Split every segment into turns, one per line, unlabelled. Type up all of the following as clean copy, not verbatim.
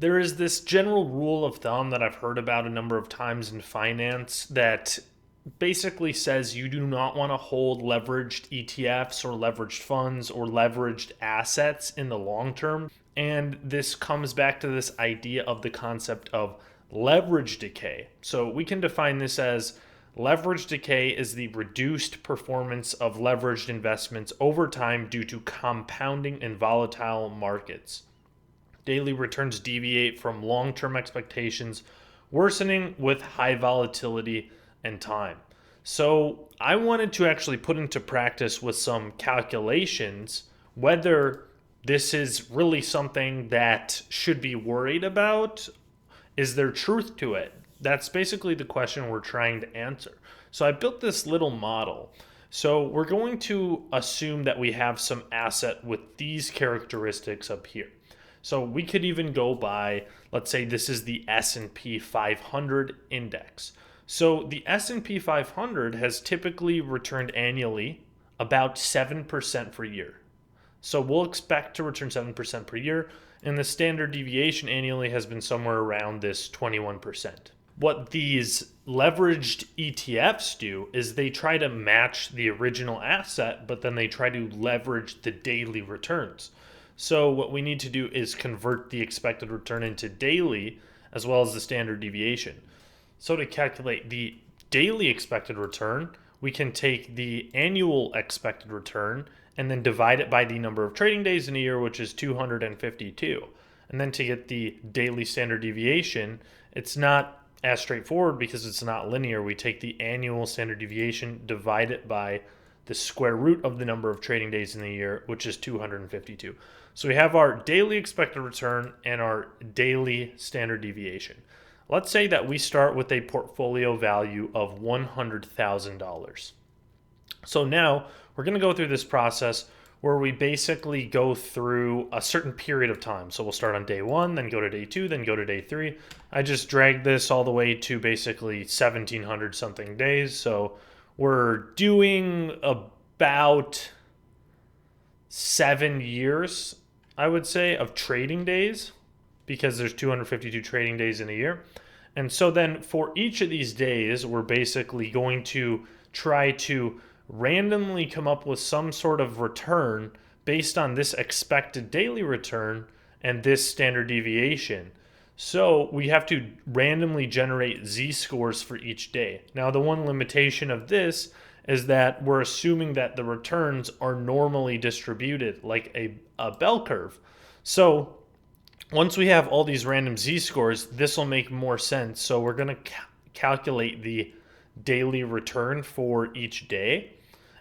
There is this general rule of thumb that I've heard about a number of times in finance that basically says you do not want to hold leveraged ETFs or leveraged funds or leveraged assets in the long term. And this comes back to this idea of the concept of leverage decay. So we can define this as leverage decay is the reduced performance of leveraged investments over time due to compounding in volatile markets. Daily returns deviate from long term expectations, worsening with high volatility and time. So, I wanted to actually put into practice with some calculations whether this is really something that should be worried about. Is there truth to it? That's basically the question we're trying to answer. So, I built this little model. So, we're going to assume that we have some asset with these characteristics up here. So we could even go by, let's say this is the S&P 500 index. So the S&P 500 has typically returned annually about 7% per year. So we'll expect to return 7% per year, and the standard deviation annually has been somewhere around this 21%. What these leveraged ETFs do is they try to match the original asset, but then they try to leverage the daily returns. So what we need to do is convert the expected return into daily as well as the standard deviation. So to calculate the daily expected return, we can take the annual expected return and then divide it by the number of trading days in a year, which is 252. And then to get the daily standard deviation, it's not as straightforward because it's not linear. We take the annual standard deviation, divide it by the square root of the number of trading days in the year, which is 252. So we have our daily expected return and our daily standard deviation. Let's say that we start with a portfolio value of $100,000. So now we're going to go through this process where we basically go through a certain period of time. So we'll start on day one, then go to day two, then go to day three. I just dragged this all the way to basically 1,700 something days. So we're doing about 7 years, I would say, of trading days because there's 252 trading days in a year. And so then for each of these days, we're basically going to try to randomly come up with some sort of return based on this expected daily return and this standard deviation. So we have to randomly generate z-scores for each day. Now, the one limitation of this is that we're assuming that the returns are normally distributed like a bell curve. So once we have all these random z-scores, this will make more sense. So we're going to calculate the daily return for each day.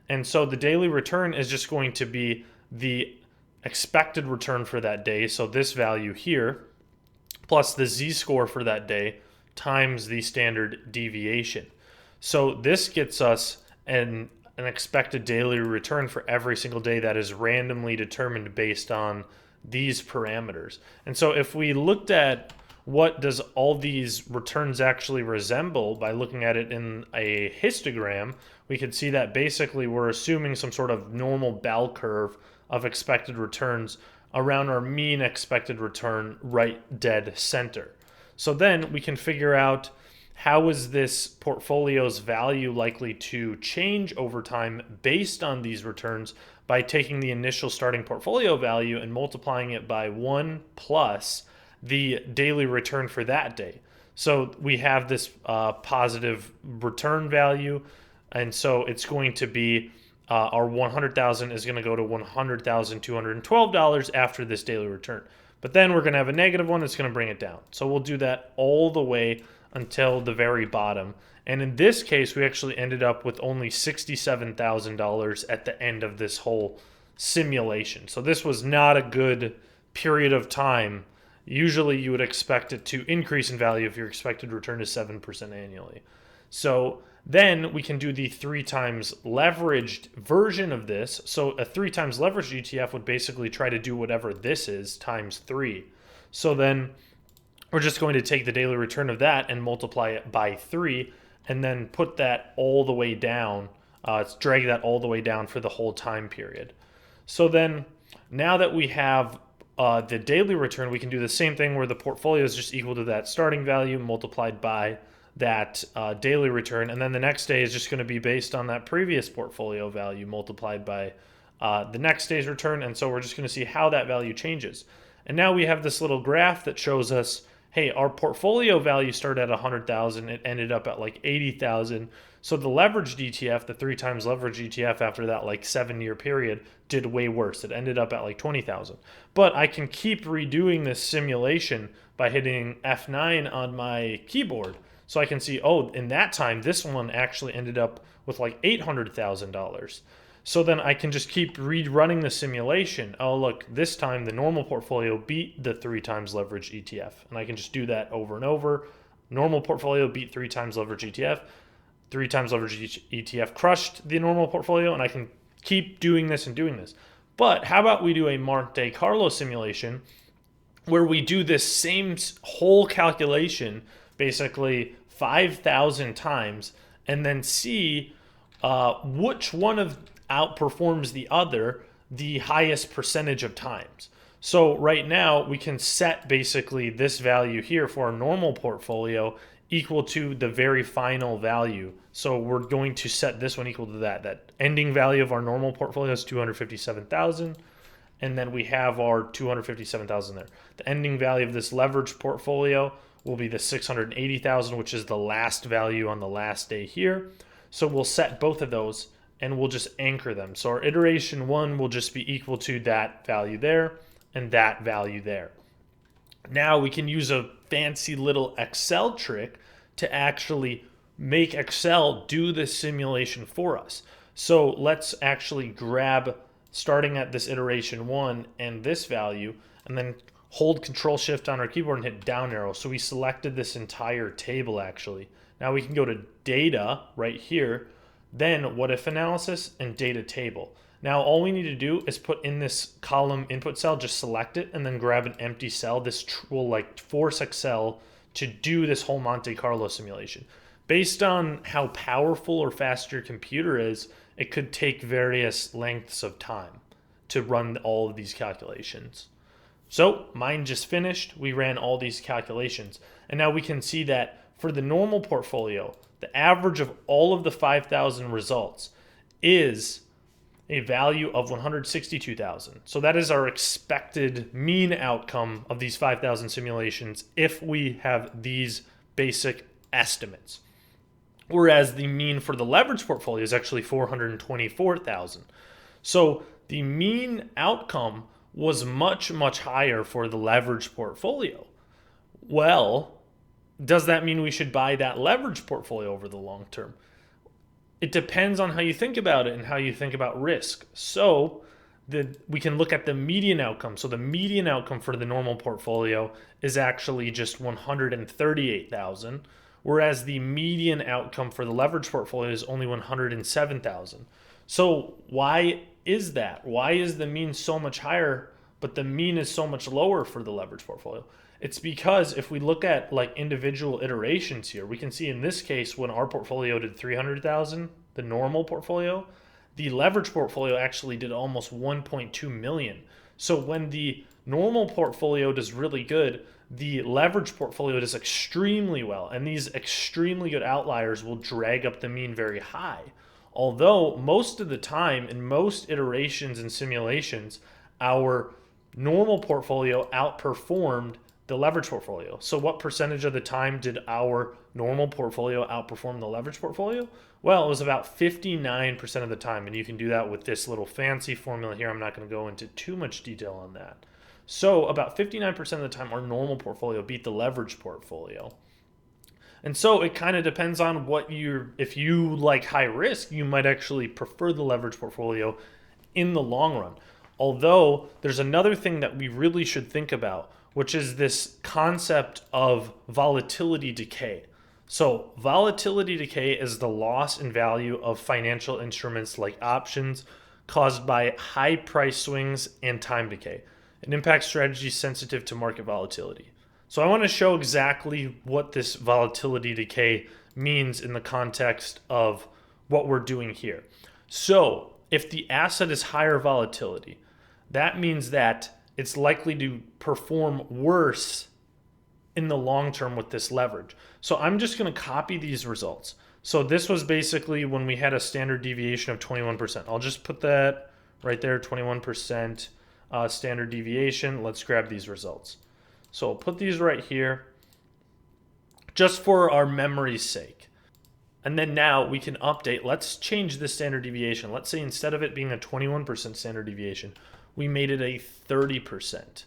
And so the daily return is just going to be the expected return for that day. So this value here, plus the z-score for that day, times the standard deviation. So this gets us an expected daily return for every single day that is randomly determined based on these parameters. And so if we looked at what does all these returns actually resemble by looking at it in a histogram, we could see that basically we're assuming some sort of normal bell curve of expected returns around our mean expected return right dead center. So then we can figure out how is this portfolio's value likely to change over time based on these returns by taking the initial starting portfolio value and multiplying it by 1 plus the daily return for that day. So we have this positive return value, and so it's going to be our 100,000 is going to go to $100,212 after this daily return. But then we're going to have a negative one that's going to bring it down. So we'll do that all the way until the very bottom. And in this case, we actually ended up with only $67,000 at the end of this whole simulation. So this was not a good period of time. Usually you would expect it to increase in value if your expected return is 7% annually. So then we can do the 3 times leveraged version of this. So a 3 times leveraged ETF would basically try to do whatever this is times 3. So then we're just going to take the daily return of that and multiply it by 3 and then put that all the way down, drag that all the way down for the whole time period. So then now that we have the daily return, we can do the same thing where the portfolio is just equal to that starting value multiplied by that daily return. And then the next day is just going to be based on that previous portfolio value multiplied by the next day's return. And so we're just going to see how that value changes. And now we have this little graph that shows us, hey, our portfolio value started at 100,000. It ended up at like 80,000. So the leveraged ETF, the 3 times leverage ETF after that like 7-year period did way worse. It ended up at like 20,000. But I can keep redoing this simulation by hitting F9 on my keyboard. So I can see, oh, in that time, this one actually ended up with like $800,000. So then I can just keep rerunning the simulation. Oh, look, this time the normal portfolio beat the 3 times leverage ETF. And I can just do that over and over. Normal portfolio beat 3 times leverage ETF. 3 times leverage ETF crushed the normal portfolio. And I can keep doing this and doing this. But how about we do a Monte Carlo simulation where we do this same whole calculation, basically 5,000 times, and then see which one of outperforms the other the highest percentage of times. So right now we can set basically this value here for our normal portfolio equal to the very final value. So we're going to set this one equal to that. That ending value of our normal portfolio is 257,000. And then we have our 257,000 there. The ending value of this leverage portfolio will be the 680,000, which is the last value on the last day here. So we'll set both of those and we'll just anchor them. So our iteration 1 will just be equal to that value there and that value there. Now we can use a fancy little Excel trick to actually make Excel do this simulation for us. So let's actually grab, starting at this iteration 1 and this value, and then hold Control Shift on our keyboard and hit down arrow. So we selected this entire table actually. Now we can go to data right here, then what if analysis and data table. Now all we need to do is put in this column input cell, just select it and then grab an empty cell. This will like force Excel to do this whole Monte Carlo simulation. Based on how powerful or fast your computer is, it could take various lengths of time to run all of these calculations. So mine just finished. We ran all these calculations. And now we can see that for the normal portfolio, the average of all of the 5,000 results is a value of 162,000. So that is our expected mean outcome of these 5,000 simulations if we have these basic estimates. Whereas the mean for the leverage portfolio is actually 424,000. So the mean outcome was much, much higher for the leverage portfolio. Well, does that mean we should buy that leverage portfolio over the long term? It depends on how you think about it and how you think about risk. So we can look at the median outcome. So the median outcome for the normal portfolio is actually just 138,000, whereas the median outcome for the leverage portfolio is only 107,000. So why is that? Why is the mean so much higher, but the mean is so much lower for the leverage portfolio? It's because if we look at like individual iterations here, we can see in this case when our portfolio did 300,000, the normal portfolio, the leverage portfolio actually did almost 1.2 million. So when the normal portfolio does really good, the leverage portfolio does extremely well. And these extremely good outliers will drag up the mean very high. Although most of the time in most iterations and simulations, our normal portfolio outperformed the leverage portfolio. So what percentage of the time did our normal portfolio outperform the leverage portfolio? Well, it was about 59% of the time. And you can do that with this little fancy formula here. I'm not going to go into too much detail on that. So about 59% of the time, our normal portfolio beat the leverage portfolio. And so it kind of depends on what if you like high risk, you might actually prefer the leverage portfolio in the long run. Although there's another thing that we really should think about, which is this concept of volatility decay. So volatility decay is the loss in value of financial instruments like options caused by high price swings and time decay. It impacts strategies sensitive to market volatility. So I want to show exactly what this volatility decay means in the context of what we're doing here. So if the asset is higher volatility, that means that it's likely to perform worse in the long term with this leverage. So I'm just going to copy these results. So this was basically when we had a standard deviation of 21%. I'll just put that right there, 21% standard deviation. Let's grab these results. So I'll put these right here just for our memory's sake. And then now we can update. Let's change the standard deviation. Let's say instead of it being a 21% standard deviation, we made it a 30%.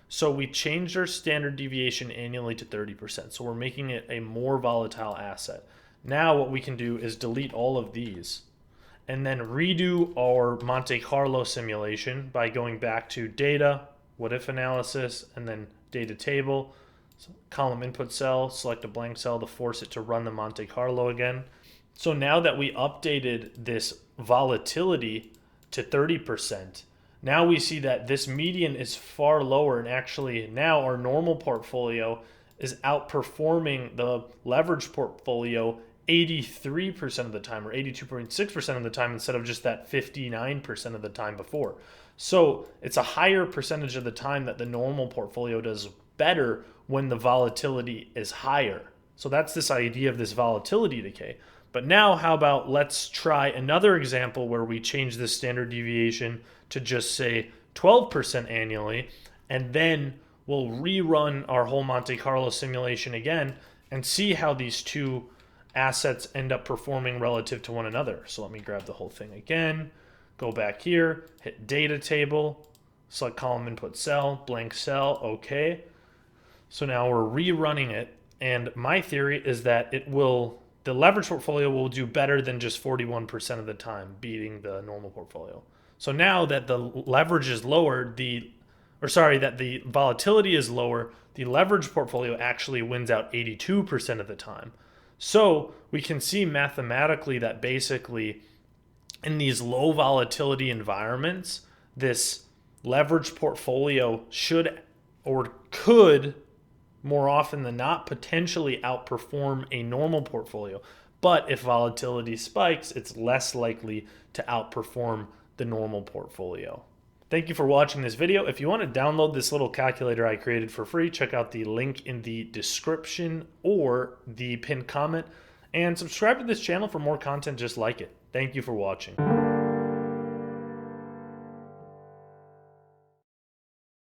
So we changed our standard deviation annually to 30%. So we're making it a more volatile asset. Now what we can do is delete all of these and then redo our Monte Carlo simulation by going back to data, what if analysis, and then data table. So column input cell, select a blank cell to force it to run the Monte Carlo again. So now that we updated this volatility to 30%, now we see that this median is far lower, and actually now our normal portfolio is outperforming the leveraged portfolio 83% of the time, or 82.6% of the time, instead of just that 59% of the time before. So it's a higher percentage of the time that the normal portfolio does better when the volatility is higher. So that's this idea of this volatility decay. But now how about let's try another example where we change the standard deviation to just say 12% annually, and then we'll rerun our whole Monte Carlo simulation again and see how these two assets end up performing relative to one another. So let me grab the whole thing again, go back here, hit data table, select column input cell, blank cell, okay. So now we're rerunning it, and my theory is that the leverage portfolio will do better than just 41% of the time, beating the normal portfolio. So now that the leverage is lowered, that the volatility is lower, the leverage portfolio actually wins out 82% of the time. So we can see mathematically that basically in these low volatility environments, this leverage portfolio should or could more often than not potentially outperform a normal portfolio. But if volatility spikes, it's less likely to outperform the normal portfolio. Thank you for watching this video. If you want to download this little calculator I created for free, check out the link in the description or the pinned comment, and subscribe to this channel for more content just like it. Thank you for watching.